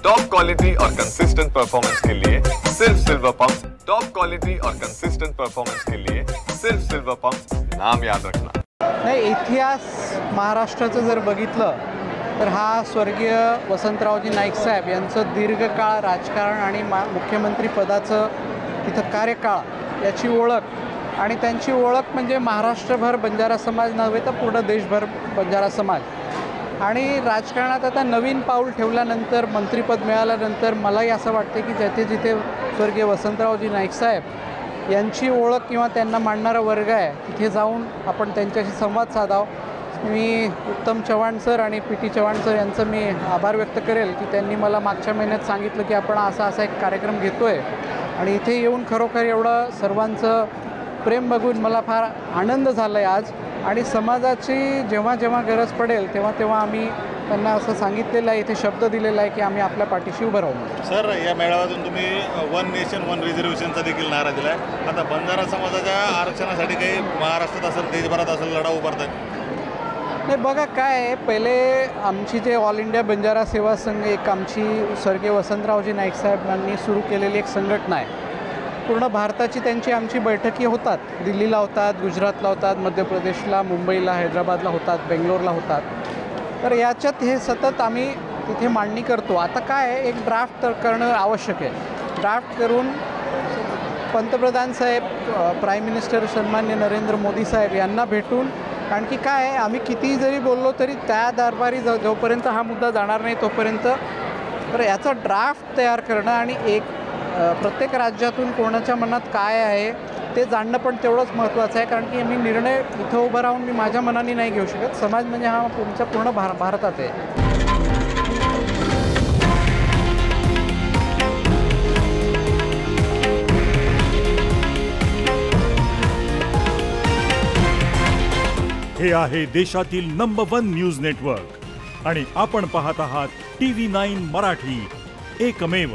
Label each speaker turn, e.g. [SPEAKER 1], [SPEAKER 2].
[SPEAKER 1] Top quality और consistent performance के लिए सिर्फ सिल्वर पंप्स। टॉप क्वालिटी और कंसिस्टेंट परफॉर्मेंस के लिए सिर्फ सिल्वर पंप्स, नाम याद रखना।
[SPEAKER 2] नाही, इतिहास महाराष्ट्राचं जर बघितलं तर हा स्वर्गीय वसंतरावजी नाईक साहेब यांचं दीर्घकाळ राजकारण आणि मुख्यमंत्री पदाचं तिथं कार्यकाळ याची ओळख आणि त्यांची ओळख म्हणजे महाराष्ट्रभर बंजारा समाज नव्हे तर पूर्ण देशभर बंजारा समाज। आणि राजकारणात आता नवीन पाऊल ठेवल्यानंतर मंत्रिपद मिळाल्यानंतर मलाही असं वाटते की जिथे जिथे स्वर्गीय वसंतरावजी नाईक साहेब यांची ओळख किंवा त्यांना मानणारा वर्ग आहे तिथे जाऊन आपण त्यांच्याशी संवाद साधावा। मी उत्तम चव्हाण सर आणि पी.टी. चव्हाण सर यांचं मी आभार व्यक्त करेल की त्यांनी मला मागच्या महिन्यात सांगितलं की आपण असा एक कार्यक्रम घेतो आहे आणि इथे येऊन खरोखर एवढं सर्वांचं प्रेम बघून मला फार आनंद झाला आहे आज। आणि समाजाची जेव्हा जेव्हा गरज पडेल तेव्हा तेव्हा आम्ही त्यांना असं सांगितलेलं आहे, इथे शब्द दिलेला आहे की आम्ही आपल्या पाठीशी उभं राहू।
[SPEAKER 3] सर, या मेळाव्यातून तुम्ही वन नेशन वन रिझर्वेशनचा देखील नारा दिला आहे। आता बंजारा समाजाच्या आरक्षणासाठी काही महाराष्ट्रात असेल देशभरात असेल लढा उभारताय?
[SPEAKER 2] नाही, बघा काय आहे, पहिले आमची जे ऑल इंडिया बंजारा सेवा संघ एक आमची स्वर्गीय वसंतरावजी नाईक साहेबांनी सुरू केलेली एक संघटना आहे। पूर्ण भारताची त्यांची आमची बैठकी होतात, दिल्लीला होतात, गुजरातला होतात, मध्य प्रदेशला, मुंबईला, हैदराबादला होतात, बेंगलोरला होतात। तर याच्यात हे सतत आम्ही तिथे मांडणी करतो। आता काय आहे, एक ड्राफ्ट करणं आवश्यक आहे। ड्राफ्ट करून पंतप्रधान साहेब, प्राईम मिनिस्टर सन्मान्य नरेंद्र मोदी साहेब यांना भेटून, कारण की काय आहे, आम्ही कितीही जरी बोललो तरी त्या दरबारी जोपर्यंत हा मुद्दा जाणार नाही तोपर्यंत तर याचा ड्राफ्ट तयार करणं आणि एक प्रत्येक राज्यातून कोणाच्या मनात काय आहे ते जाणणं पण तेवढंच महत्त्वाचं आहे। कारण की मी निर्णय इथं उभं राहून मी माझ्या मनाने नाही घेऊ शकत। समाज म्हणजे हा तुमच्या पूर्ण भारतात आहे।
[SPEAKER 4] हे आहे देशातील नंबर 1 न्यूज नेटवर्क आणि आपण पाहत आहात TV9 मराठी, एकमेव।